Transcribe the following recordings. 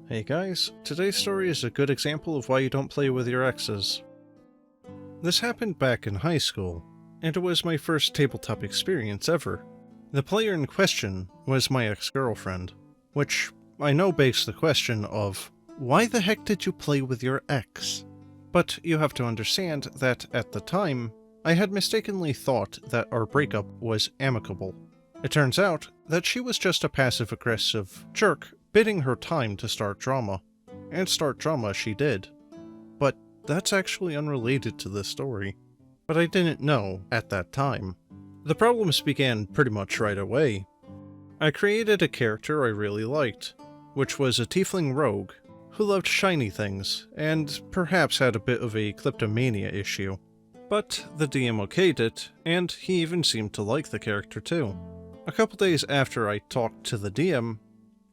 Hey guys, today's story is a good example of why you don't play with your exes. This happened back in high school, and it was my first tabletop experience ever. The player in question was my ex-girlfriend, which I know begs the question of, why the heck did you play with your ex? But you have to understand that at the time, I had mistakenly thought that our breakup was amicable. It turns out that she was just a passive-aggressive jerk bidding her time to start drama. And start drama she did. But that's actually unrelated to this story. But I didn't know at that time. The problems began pretty much right away. I created a character I really liked, which was a tiefling rogue who loved shiny things and perhaps had a bit of a kleptomania issue. But the DM okayed it, and he even seemed to like the character too. A couple days after I talked to the DM,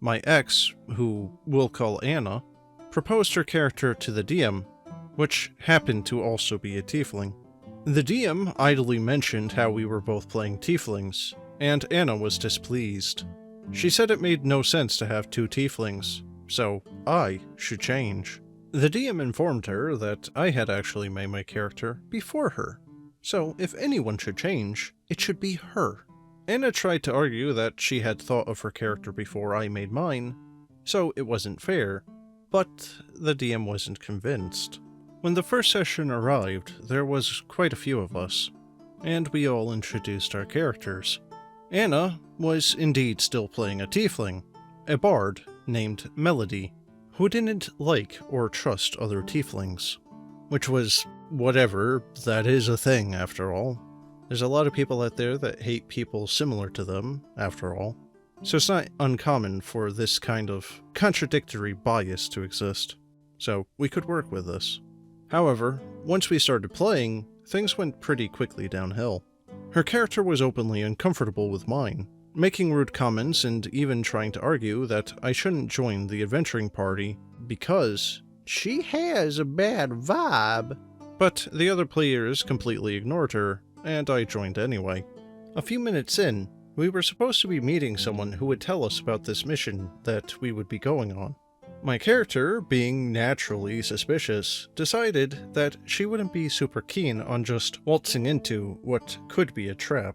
my ex, who we'll call Anna, proposed her character to the DM, which happened to also be a tiefling. The DM idly mentioned how we were both playing tieflings, and Anna was displeased. She said it made no sense to have two tieflings, so I should change. The DM informed her that I had actually made my character before her, so if anyone should change, it should be her. Anna tried to argue that she had thought of her character before I made mine, so it wasn't fair, but the DM wasn't convinced. When the first session arrived, there was quite a few of us, and we all introduced our characters. Anna was indeed still playing a tiefling, a bard named Melody, who didn't like or trust other tieflings. Which was whatever, that is a thing after all. There's a lot of people out there that hate people similar to them, after all. So it's not uncommon for this kind of contradictory bias to exist. So we could work with this. However, once we started playing, things went pretty quickly downhill. Her character was openly uncomfortable with mine, making rude comments and even trying to argue that I shouldn't join the adventuring party because she has a bad vibe. But the other players completely ignored her, and I joined anyway. A few minutes in, we were supposed to be meeting someone who would tell us about this mission that we would be going on. My character, being naturally suspicious, decided that she wouldn't be super keen on just waltzing into what could be a trap,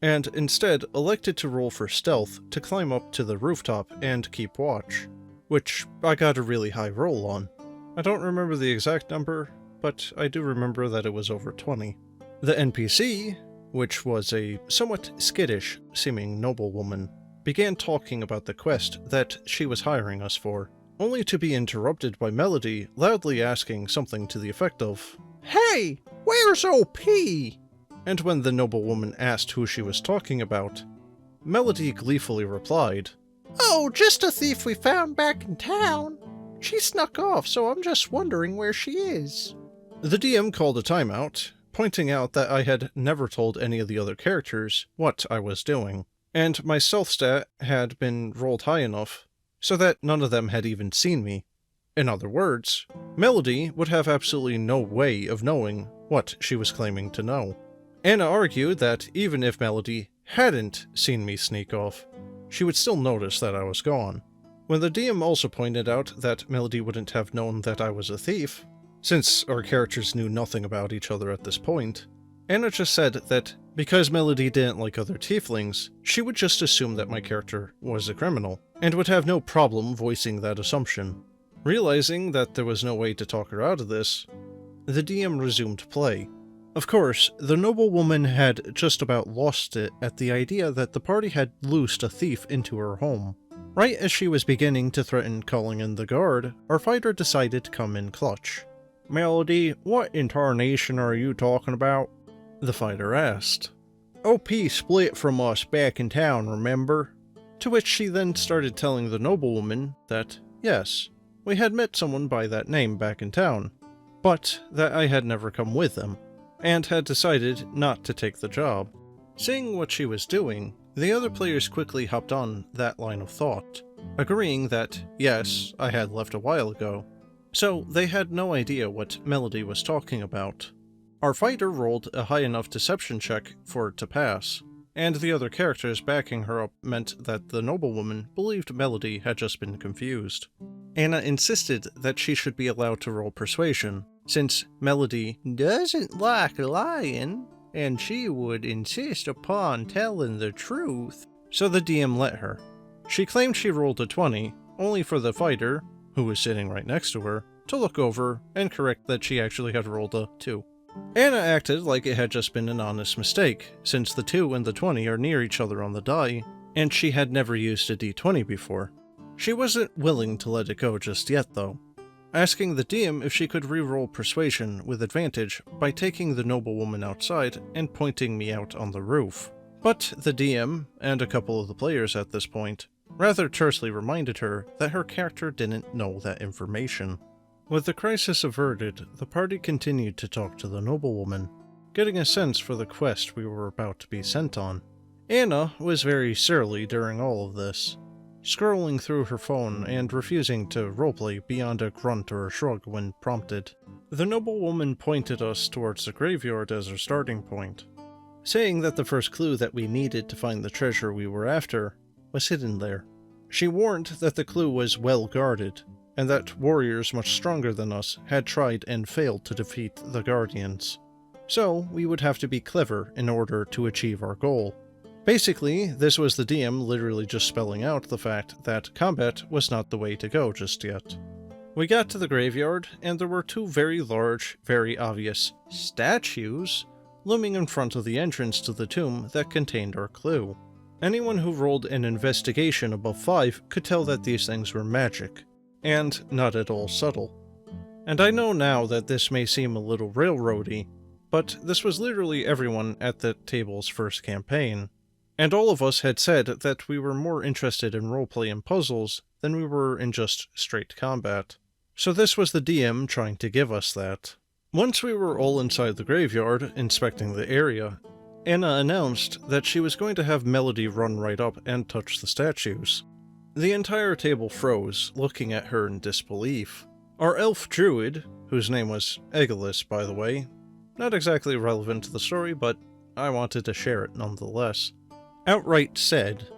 and instead elected to roll for stealth to climb up to the rooftop and keep watch, which I got a really high roll on. I don't remember the exact number, but I do remember that it was over 20. The NPC, which was a somewhat skittish-seeming noblewoman, began talking about the quest that she was hiring us for, only to be interrupted by Melody loudly asking something to the effect of, "Hey, where's OP?" And when the noblewoman asked who she was talking about, Melody gleefully replied, "Oh, just a thief we found back in town. She snuck off, so I'm just wondering where she is." The DM called a timeout, pointing out that I had never told any of the other characters what I was doing, and my stealth stat had been rolled high enough so that none of them had even seen me. In other words, Melody would have absolutely no way of knowing what she was claiming to know. Anna argued that even if Melody hadn't seen me sneak off, she would still notice that I was gone. When the DM also pointed out that Melody wouldn't have known that I was a thief, since our characters knew nothing about each other at this point, Anna just said that because Melody didn't like other tieflings, she would just assume that my character was a criminal, and would have no problem voicing that assumption. Realizing that there was no way to talk her out of this, the DM resumed play. Of course, the noblewoman had just about lost it at the idea that the party had loosed a thief into her home. Right as she was beginning to threaten calling in the guard, our fighter decided to come in clutch. "Melody, what incarnation are you talking about?" the fighter asked. "OP split from us back in town, remember?" To which she then started telling the noblewoman that, yes, we had met someone by that name back in town, but that I had never come with them, and had decided not to take the job. Seeing what she was doing, the other players quickly hopped on that line of thought, agreeing that, yes, I had left a while ago, so they had no idea what Melody was talking about. Our fighter rolled a high enough deception check for it to pass, and the other characters backing her up meant that the noblewoman believed Melody had just been confused. Anna insisted that she should be allowed to roll persuasion, since Melody doesn't like lying, and she would insist upon telling the truth, so the DM let her. She claimed she rolled a 20, only for the fighter, who was sitting right next to her, to look over and correct that she actually had rolled a 2. Anna acted like it had just been an honest mistake, since the 2 and the 20 are near each other on the die, and she had never used a d20 before. She wasn't willing to let it go just yet, though, asking the DM if she could re-roll persuasion with advantage by taking the noblewoman outside and pointing me out on the roof. But the DM, and a couple of the players at this point, rather tersely reminded her that her character didn't know that information. With the crisis averted, the party continued to talk to the noblewoman, getting a sense for the quest we were about to be sent on. Anna was very surly during all of this, scrolling through her phone and refusing to roleplay beyond a grunt or a shrug when prompted. The noblewoman pointed us towards the graveyard as our starting point, saying that the first clue that we needed to find the treasure we were after was hidden there. She warned that the clue was well guarded, and that warriors much stronger than us had tried and failed to defeat the Guardians. So we would have to be clever in order to achieve our goal. Basically, this was the DM literally just spelling out the fact that combat was not the way to go just yet. We got to the graveyard, and there were 2 very large, very obvious statues looming in front of the entrance to the tomb that contained our clue. Anyone who rolled an investigation above 5 could tell that these things were magic, and not at all subtle. And I know now that this may seem a little railroady, but this was literally everyone at the table's first campaign. And all of us had said that we were more interested in roleplay and puzzles than we were in just straight combat. So this was the DM trying to give us that. Once we were all inside the graveyard, inspecting the area, Anna announced that she was going to have Melody run right up and touch the statues. The entire table froze, looking at her in disbelief. Our elf druid, whose name was Egolis by the way, not exactly relevant to the story, but I wanted to share it nonetheless, outright said,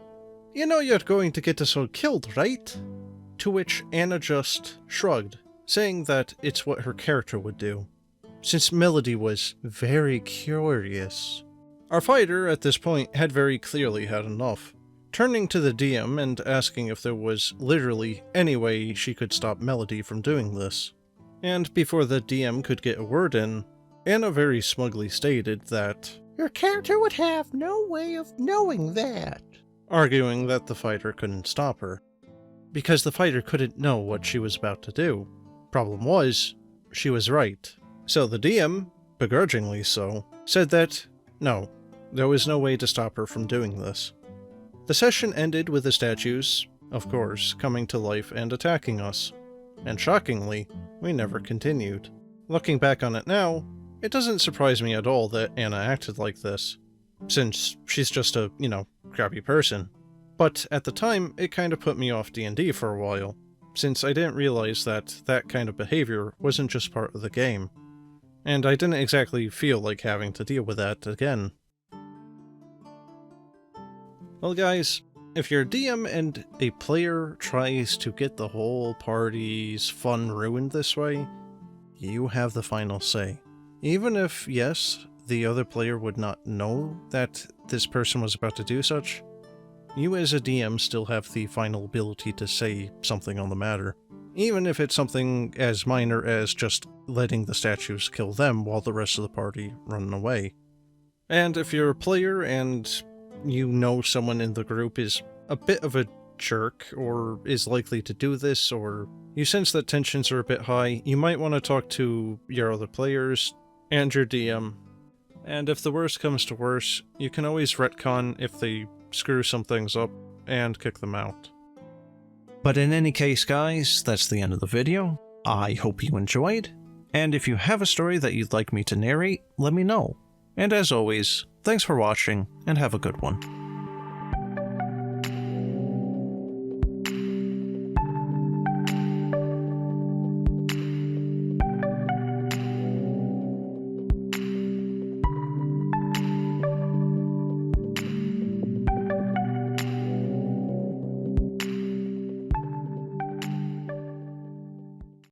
"You know you're going to get us all killed, right?" To which Anna just shrugged, saying that it's what her character would do, since Melody was very curious. Our fighter at this point had very clearly had enough, turning to the DM and asking if there was literally any way she could stop Melody from doing this. And before the DM could get a word in, Anna very smugly stated that your character would have no way of knowing that, arguing that the fighter couldn't stop her, because the fighter couldn't know what she was about to do. Problem was, she was right. So the DM, begrudgingly so, said that, no, there was no way to stop her from doing this. The session ended with the statues, of course, coming to life and attacking us. And shockingly, we never continued. Looking back on it now, it doesn't surprise me at all that Anna acted like this, since she's just a, crappy person. But at the time, it kinda put me off D&D for a while, since I didn't realize that that kind of behavior wasn't just part of the game. And I didn't exactly feel like having to deal with that again. Well guys, if your DM and a player tries to get the whole party's fun ruined this way, you have the final say. Even if, yes, the other player would not know that this person was about to do such, you as a DM still have the final ability to say something on the matter, even if it's something as minor as just letting the statues kill them while the rest of the party run away. And if you're a player and you know someone in the group is a bit of a jerk, or is likely to do this, or you sense that tensions are a bit high, you might want to talk to your other players and your DM. And if the worst comes to worse, you can always retcon if they screw some things up and kick them out. But in any case, guys, that's the end of the video. I hope you enjoyed, and if you have a story that you'd like me to narrate, let me know. And as always, thanks for watching, and have a good one.